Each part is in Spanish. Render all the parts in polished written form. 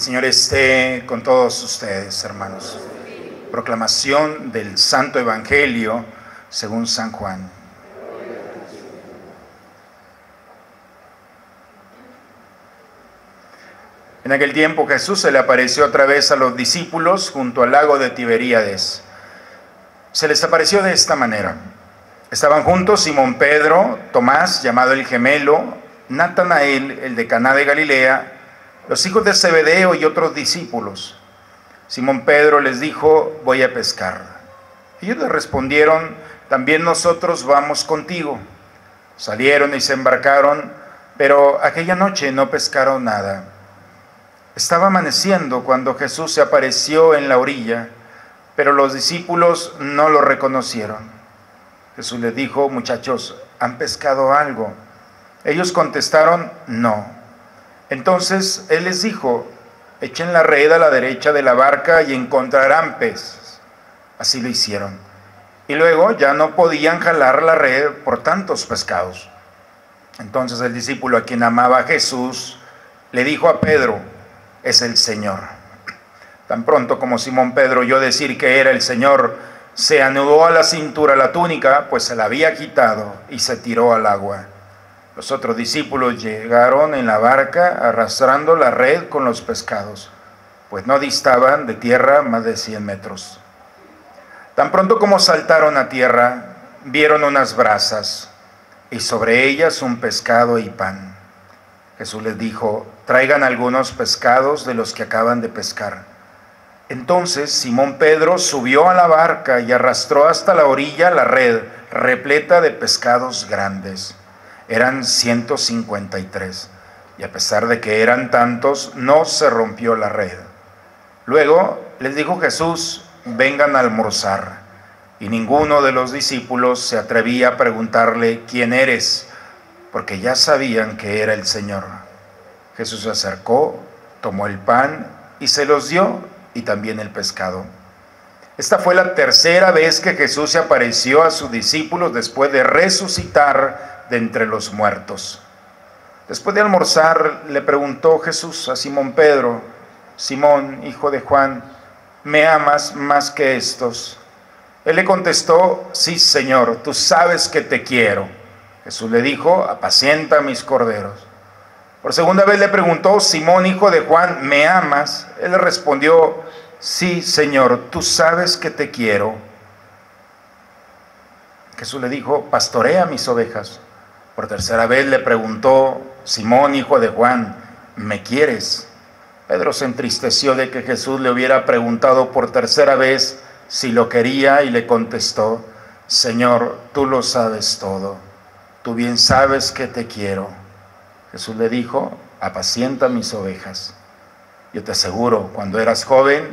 Señor esté con todos ustedes, hermanos. Proclamación del Santo Evangelio según San Juan. En aquel tiempo Jesús se le apareció otra vez a los discípulos junto al lago de Tiberíades. Se les apareció de esta manera. Estaban juntos Simón Pedro, Tomás, llamado el gemelo, Natanael, el de Caná de Galilea, los hijos de Zebedeo y otros discípulos. Simón Pedro les dijo: voy a pescar. Ellos le respondieron: también nosotros vamos contigo. Salieron y se embarcaron, pero aquella noche no pescaron nada. Estaba amaneciendo cuando Jesús se apareció en la orilla, pero los discípulos no lo reconocieron. Jesús les dijo: muchachos, ¿han pescado algo? Ellos contestaron: no. Entonces Él les dijo: echen la red a la derecha de la barca y encontrarán peces. Así lo hicieron. Y luego ya no podían jalar la red por tantos pescados. Entonces el discípulo a quien amaba a Jesús le dijo a Pedro: es el Señor. Tan pronto como Simón Pedro oyó decir que era el Señor, se anudó a la cintura la túnica, pues se la había quitado, y se tiró al agua. Los otros discípulos llegaron en la barca arrastrando la red con los pescados, pues no distaban de tierra más de 100 metros. Tan pronto como saltaron a tierra, vieron unas brasas y sobre ellas un pescado y pan. Jesús les dijo: traigan algunos pescados de los que acaban de pescar. Entonces Simón Pedro subió a la barca y arrastró hasta la orilla la red repleta de pescados grandes. Eran 153, y a pesar de que eran tantos, no se rompió la red. Luego les dijo Jesús: vengan a almorzar. Y ninguno de los discípulos se atrevía a preguntarle: ¿quién eres?, porque ya sabían que era el Señor. Jesús se acercó, tomó el pan y se los dio, y también el pescado. Esta fue la tercera vez que Jesús se apareció a sus discípulos después de resucitar de entre los muertos. Después de almorzar, le preguntó Jesús a Simón Pedro: Simón, hijo de Juan, ¿me amas más que estos? Él le contestó: sí, Señor, tú sabes que te quiero. Jesús le dijo: apacienta mis corderos. Por segunda vez le preguntó: Simón, hijo de Juan, ¿me amas? Él le respondió: sí, Señor, tú sabes que te quiero. Jesús le dijo: pastorea mis ovejas. Por tercera vez le preguntó: Simón, hijo de Juan, ¿me quieres? Pedro se entristeció de que Jesús le hubiera preguntado por tercera vez si lo quería, y le contestó: Señor, tú lo sabes todo. Tú bien sabes que te quiero. Jesús le dijo: apacienta mis ovejas. Yo te aseguro, cuando eras joven,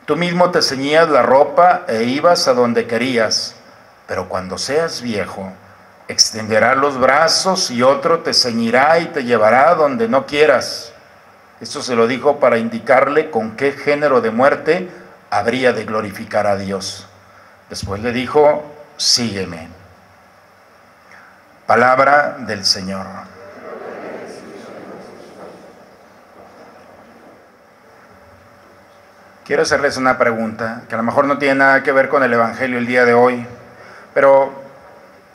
tú mismo te ceñías la ropa e ibas a donde querías. Pero cuando seas viejo, extenderás los brazos y otro te ceñirá y te llevará donde no quieras. Esto se lo dijo para indicarle con qué género de muerte habría de glorificar a Dios. Después le dijo: sígueme. Palabra del Señor. Quiero hacerles una pregunta que a lo mejor no tiene nada que ver con el Evangelio el día de hoy, pero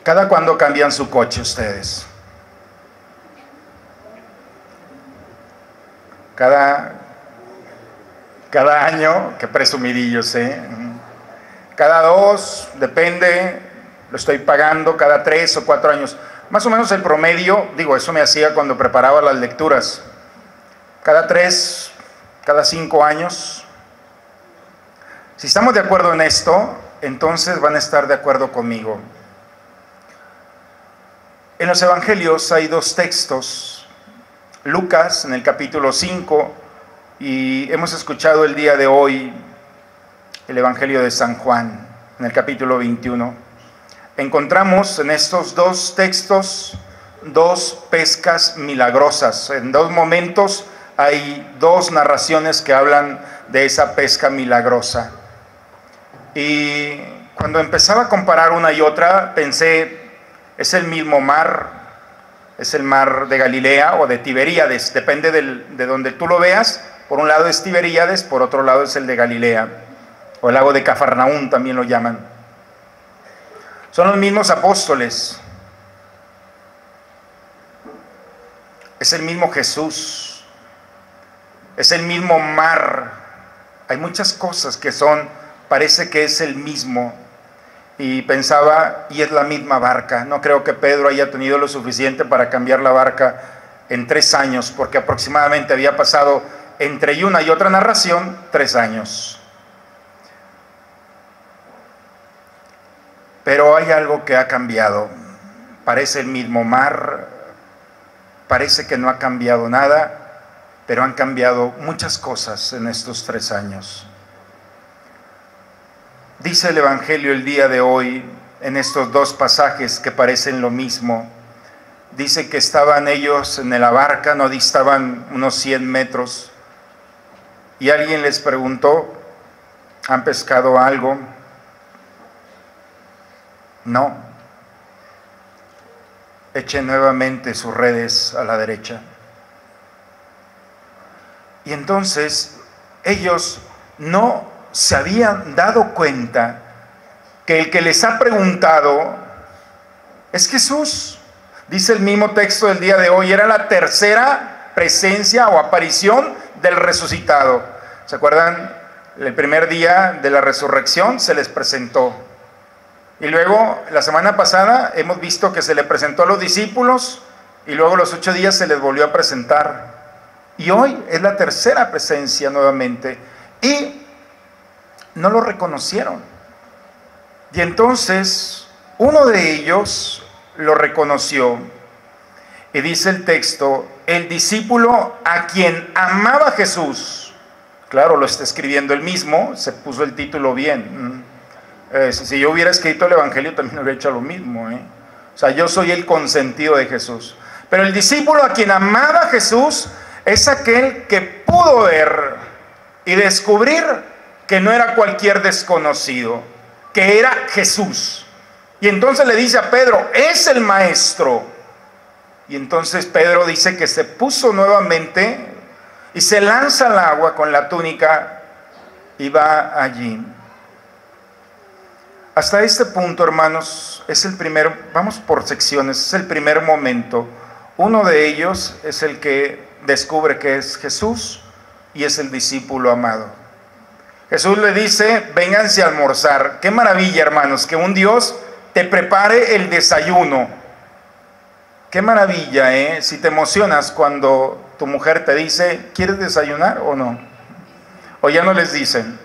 ¿cada cuándo cambian su coche ustedes? Cada año, qué presumidillos, ¿eh? Cada 2, depende, lo estoy pagando cada 3 o 4 años. Más o menos el promedio, digo, eso me hacía cuando preparaba las lecturas. Cada 3, cada 5 años. Si estamos de acuerdo en esto, entonces van a estar de acuerdo conmigo. En los evangelios hay 2 textos. Lucas en el capítulo 5, y hemos escuchado el día de hoy el evangelio de San Juan en el capítulo 21. Encontramos en estos 2 textos 2 pescas milagrosas. En 2 momentos hay 2 narraciones que hablan de esa pesca milagrosa. Y cuando empezaba a comparar una y otra, pensé: es el mismo mar, es el mar de Galilea o de Tiberíades, depende de donde tú lo veas, Por un lado es Tiberíades, por otro lado es el de Galilea, o el lago de Cafarnaún también lo llaman. Son los mismos apóstoles. Es el mismo Jesús. Es el mismo mar. Hay muchas cosas que parece que es el mismo. Y pensaba, y es la misma barca. No creo que Pedro haya tenido lo suficiente para cambiar la barca en 3 años, porque aproximadamente había pasado entre una y otra narración 3 años. Pero hay algo que ha cambiado. Parece el mismo mar, parece que no ha cambiado nada, pero han cambiado muchas cosas en estos 3 años. Dice el Evangelio el día de hoy, en estos 2 pasajes que parecen lo mismo, dice que estaban ellos en la barca, no distaban unos 100 metros, y alguien les preguntó, ¿han pescado algo? No. Echen nuevamente sus redes a la derecha. Y entonces ellos no se habían dado cuenta que el que les ha preguntado es Jesús. Dice el mismo texto del día de hoy, era la tercera presencia o aparición del resucitado. ¿Se acuerdan? El primer día de la resurrección se les presentó. Y luego, la semana pasada, hemos visto que se le presentó a los discípulos y luego los 8 días se les volvió a presentar. Y hoy es la tercera presencia nuevamente. Y no lo reconocieron. Y entonces, uno de ellos lo reconoció. Y dice el texto, el discípulo a quien amaba Jesús. Claro, lo está escribiendo él mismo, se puso el título bien. Si yo hubiera escrito el Evangelio también hubiera hecho lo mismo. O sea, yo soy el consentido de Jesús. Pero el discípulo a quien amaba Jesús es aquel que pudo ver y descubrir que no era cualquier desconocido, que era Jesús. Y entonces le dice a Pedro, es el maestro. Y entonces Pedro dice que se puso nuevamente y se lanza al agua con la túnica y va allí. Hasta este punto, hermanos, es el primer, vamos por secciones, es el primer momento. Uno de ellos es el que descubre que es Jesús y es el discípulo amado. Jesús le dice, vénganse a almorzar. Qué maravilla, hermanos, que un Dios te prepare el desayuno. Qué maravilla, si te emocionas cuando tu mujer te dice, ¿quieres desayunar o no? O ya no les dicen.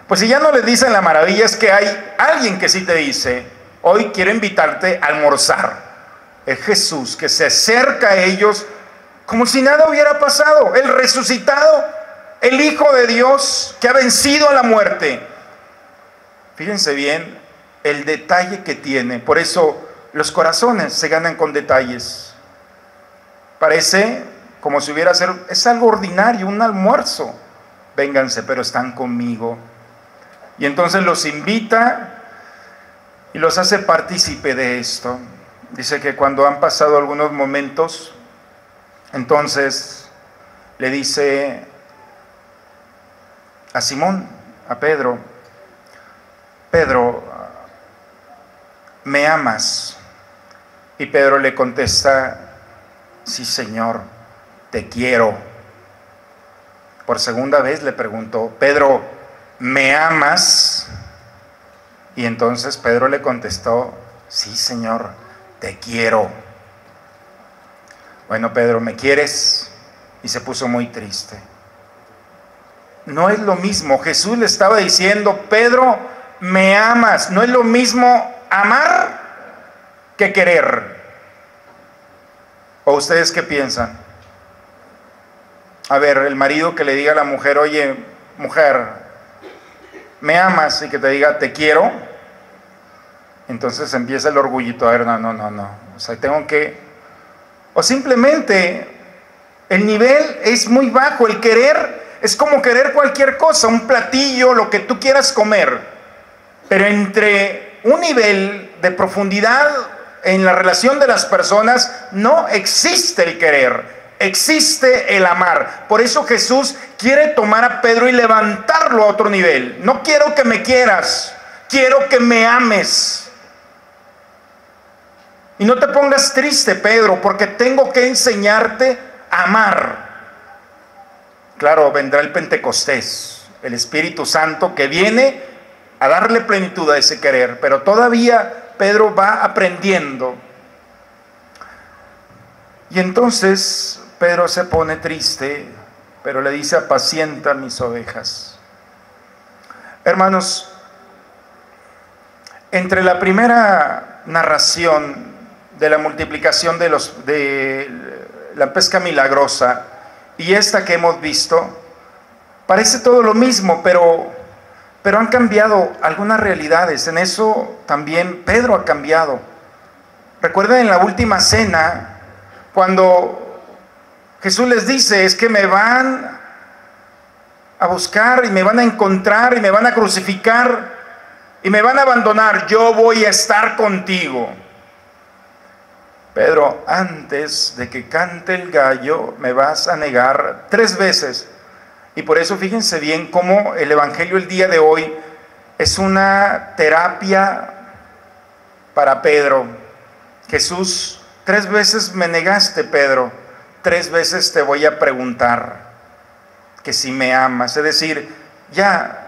Pues si ya no les dicen, la maravilla es que hay alguien que sí te dice, hoy quiero invitarte a almorzar. Es Jesús que se acerca a ellos como si nada hubiera pasado. El resucitado, el Hijo de Dios que ha vencido a la muerte. Fíjense bien el detalle que tiene. Por eso los corazones se ganan con detalles. Parece como si hubiera sido, es algo ordinario, un almuerzo. Vénganse, pero están conmigo. Y entonces los invita y los hace partícipe de esto. Dice que cuando han pasado algunos momentos, entonces le dice a Simón, a Pedro, Pedro, ¿me amas? Y Pedro le contesta, sí, Señor, te quiero. Por segunda vez le preguntó, Pedro, ¿me amas? Y entonces Pedro le contestó, sí, Señor, te quiero. Bueno, Pedro, ¿me quieres? Y se puso muy triste. No es lo mismo. Jesús le estaba diciendo, Pedro, ¿me amas? No es lo mismo amar que querer. ¿O ustedes qué piensan? A ver, el marido que le diga a la mujer, oye, mujer, ¿me amas? Y que te diga, te quiero. Entonces empieza el orgullito, a ver, no. O sea, tengo que... O simplemente el nivel es muy bajo. El querer es como querer cualquier cosa, un platillo, lo que tú quieras comer. Pero entre un nivel de profundidad en la relación de las personas no existe el querer. existe el amar. Por eso Jesús quiere tomar a Pedro y levantarlo a otro nivel. No quiero que me quieras, quiero que me ames. Y no te pongas triste, Pedro, porque tengo que enseñarte a amar. Claro, vendrá el Pentecostés, el Espíritu Santo que viene a darle plenitud a ese querer, pero todavía Pedro va aprendiendo. Y entonces Pedro se pone triste, pero le dice: apacienta mis ovejas. Hermanos, entre la primera narración de la multiplicación de la pesca milagrosa y esta que hemos visto, parece todo lo mismo, pero han cambiado algunas realidades. En eso también Pedro ha cambiado. Recuerden en la última cena, cuando Jesús les dice: es que me van a buscar y me van a encontrar y me van a crucificar y me van a abandonar, yo voy a estar contigo. Pedro, antes de que cante el gallo, me vas a negar 3 veces. Y por eso fíjense bien cómo el Evangelio el día de hoy es una terapia para Pedro. Jesús: 3 veces me negaste, Pedro, 3 veces te voy a preguntar que si me amas. Es decir, ya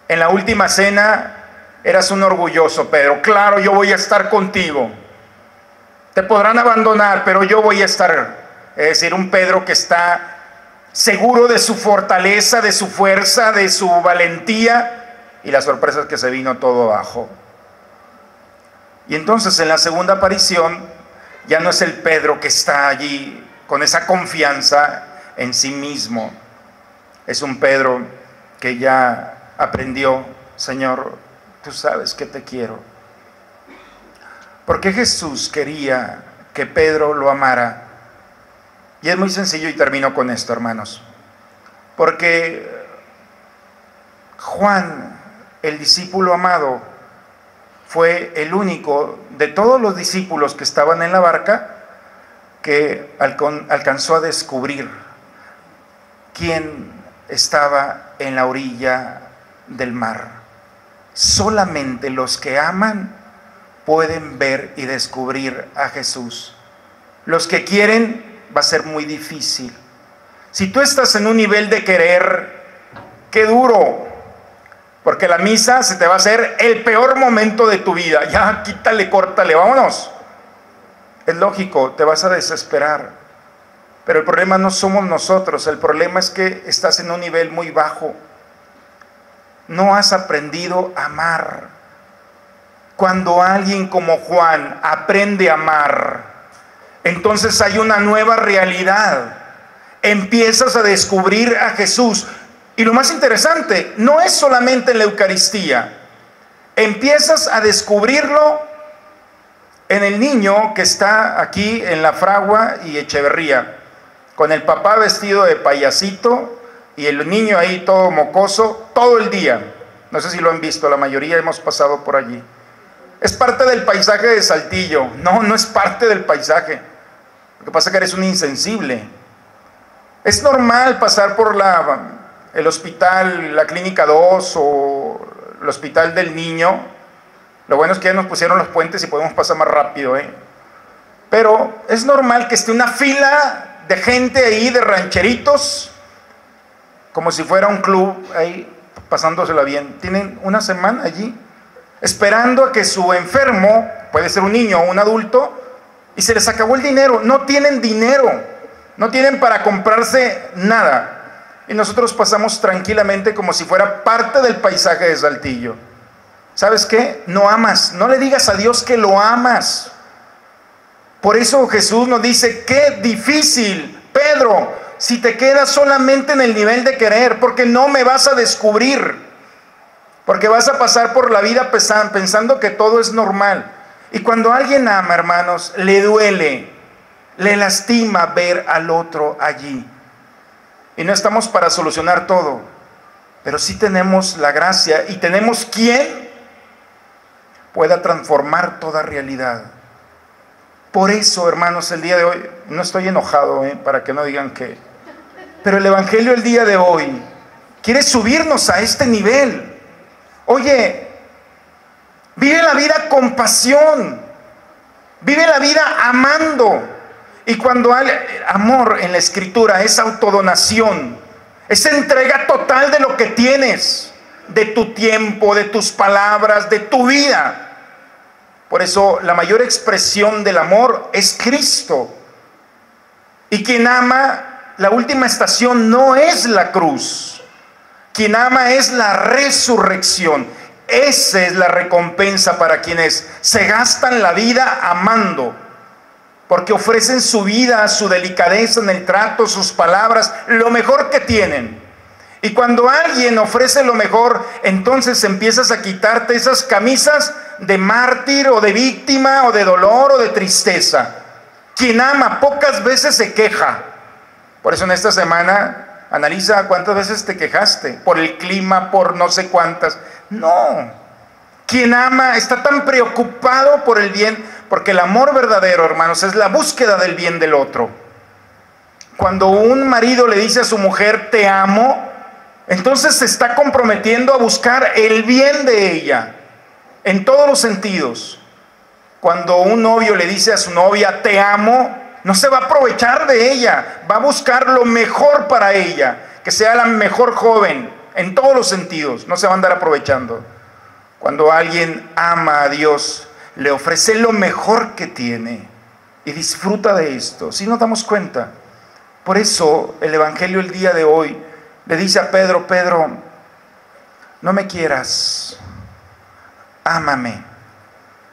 en la última cena eras un orgulloso, Pedro. Claro, yo voy a estar contigo. Te podrán abandonar, pero yo voy a estar. Es decir, un Pedro que está seguro de su fortaleza, de su fuerza, de su valentía, y la sorpresa es que se vino todo abajo. Y entonces en la segunda aparición ya no es el Pedro que está allí con esa confianza en sí mismo. Es un Pedro que ya aprendió: Señor, tú sabes que te quiero. ¿Por qué Jesús quería que Pedro lo amara? Y es muy sencillo y termino con esto, hermanos. Porque Juan, el discípulo amado, fue el único de todos los discípulos que estaban en la barca que alcanzó a descubrir quién estaba en la orilla del mar. Solamente los que aman pueden ver y descubrir a Jesús. Los que quieren, va a ser muy difícil. Si tú estás en un nivel de querer, qué duro, porque la misa se te va a hacer el peor momento de tu vida. Ya, quítale, córtale, vámonos. Es lógico, te vas a desesperar. Pero el problema no somos nosotros, el problema es que estás en un nivel muy bajo. No has aprendido a amar. Cuando alguien como Juan aprende a amar, entonces hay una nueva realidad. Empiezas a descubrir a Jesús. Y lo más interesante, no es solamente en la Eucaristía. Empiezas a descubrirlo en el niño que está aquí en La Fragua y Echeverría, con el papá vestido de payasito y el niño ahí todo mocoso todo el día. No sé si lo han visto, la mayoría hemos pasado por allí. Es parte del paisaje de Saltillo. No, no es parte del paisaje. Lo que pasa es que eres un insensible. Es normal pasar por el hospital, la Clínica 2 o el hospital del niño. Lo bueno es que ya nos pusieron los puentes y podemos pasar más rápido, Pero es normal que esté una fila de gente ahí, de rancheritos, como si fuera un club ahí, pasándosela bien. Tienen una semana allí, esperando a que su enfermo, puede ser un niño o un adulto, y se les acabó el dinero. No tienen dinero, no tienen para comprarse nada. Y nosotros pasamos tranquilamente como si fuera parte del paisaje de Saltillo. ¿Sabes qué? No amas, no le digas a Dios que lo amas. Por eso Jesús nos dice: qué difícil, Pedro, si te quedas solamente en el nivel de querer, porque no me vas a descubrir. Porque vas a pasar por la vida pensando que todo es normal. Y cuando alguien ama, hermanos, le duele, le lastima ver al otro allí. Y no estamos para solucionar todo, pero sí tenemos la gracia y tenemos quien pueda transformar toda realidad. Por eso, hermanos, el día de hoy, no estoy enojado, para que no digan que... Pero el Evangelio el día de hoy quiere subirnos a este nivel. Oye, vive la vida con pasión, vive la vida amando. Y cuando hay amor en la Escritura es autodonación, es entrega total de lo que tienes, de tu tiempo, de tus palabras, de tu vida. Por eso la mayor expresión del amor es Cristo. Y quien ama, la última estación no es la cruz. Quien ama es la resurrección. Esa es la recompensa para quienes se gastan la vida amando, porque ofrecen su vida, su delicadeza en el trato, sus palabras, lo mejor que tienen. Y cuando alguien ofrece lo mejor, entonces empiezas a quitarte esas camisas de mártir o de víctima o de dolor o de tristeza. Quien ama pocas veces se queja. Por eso en esta semana analiza cuántas veces te quejaste por el clima, por no sé cuántas. No, quien ama está tan preocupado por el bien, porque el amor verdadero, hermanos, es la búsqueda del bien del otro. Cuando un marido le dice a su mujer te amo, entonces se está comprometiendo a buscar el bien de ella en todos los sentidos. Cuando un novio le dice a su novia te amo, no se va a aprovechar de ella, va a buscar lo mejor para ella, que sea la mejor joven en todos los sentidos, no se va a andar aprovechando. Cuando alguien ama a Dios, le ofrece lo mejor que tiene y disfruta de esto. Si nos damos cuenta, por eso el Evangelio el día de hoy le dice a Pedro: Pedro, no me quieras, ámame.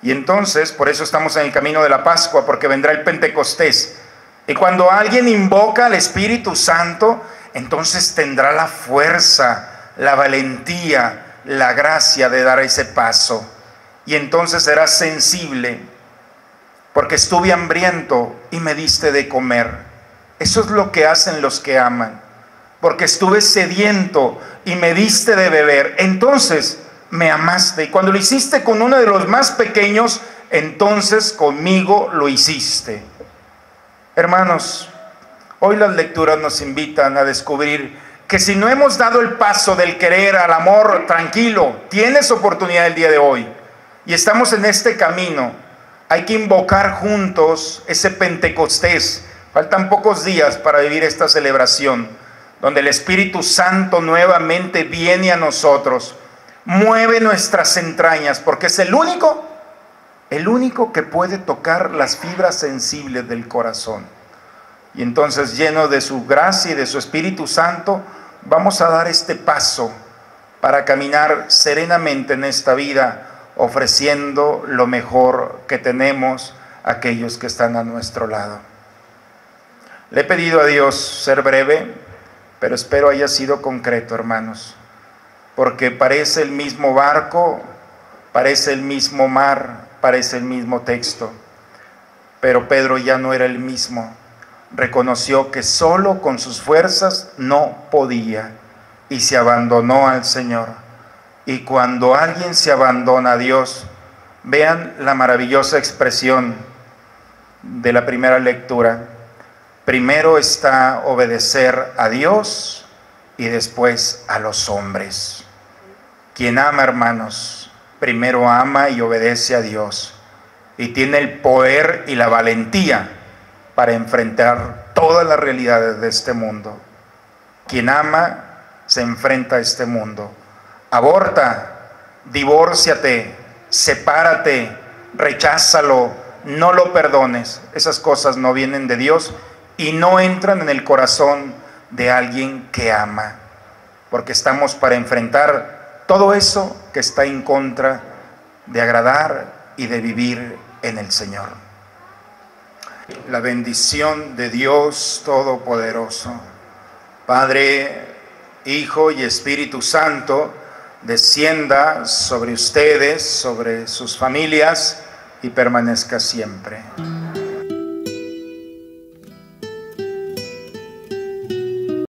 Y entonces, por eso estamos en el camino de la Pascua, porque vendrá el Pentecostés. Y cuando alguien invoca al Espíritu Santo, entonces tendrá la fuerza, la valentía, la gracia de dar ese paso. Y entonces serás sensible, porque estuve hambriento y me diste de comer. Eso es lo que hacen los que aman. Porque estuve sediento y me diste de beber, entonces me amaste. Y cuando lo hiciste con uno de los más pequeños, entonces conmigo lo hiciste. Hermanos, hoy las lecturas nos invitan a descubrir que si no hemos dado el paso del querer al amor, tranquilo, tienes oportunidad el día de hoy. Y estamos en este camino. Hay que invocar juntos ese Pentecostés. Faltan pocos días para vivir esta celebración, donde el Espíritu Santo nuevamente viene a nosotros, mueve nuestras entrañas, porque es el único que puede tocar las fibras sensibles del corazón. Y entonces, lleno de su gracia y de su Espíritu Santo, vamos a dar este paso para caminar serenamente en esta vida, ofreciendo lo mejor que tenemos a aquellos que están a nuestro lado. Le he pedido a Dios ser breve, pero espero haya sido concreto, hermanos, porque parece el mismo barco, parece el mismo mar, parece el mismo texto, pero Pedro ya no era el mismo. Reconoció que solo con sus fuerzas no podía y se abandonó al Señor. Y cuando alguien se abandona a Dios, vean la maravillosa expresión de la primera lectura. Primero está obedecer a Dios y después a los hombres. Quien ama, hermanos, primero ama y obedece a Dios y tiene el poder y la valentía para enfrentar todas las realidades de este mundo. Quien ama se enfrenta a este mundo. Aborta, divórciate, sepárate, recházalo, no lo perdones. Esas cosas no vienen de Dios y no entran en el corazón de alguien que ama, porque estamos para enfrentar todo eso que está en contra de agradar y de vivir en el Señor. La bendición de Dios Todopoderoso, Padre, Hijo y Espíritu Santo, descienda sobre ustedes, sobre sus familias y permanezca siempre.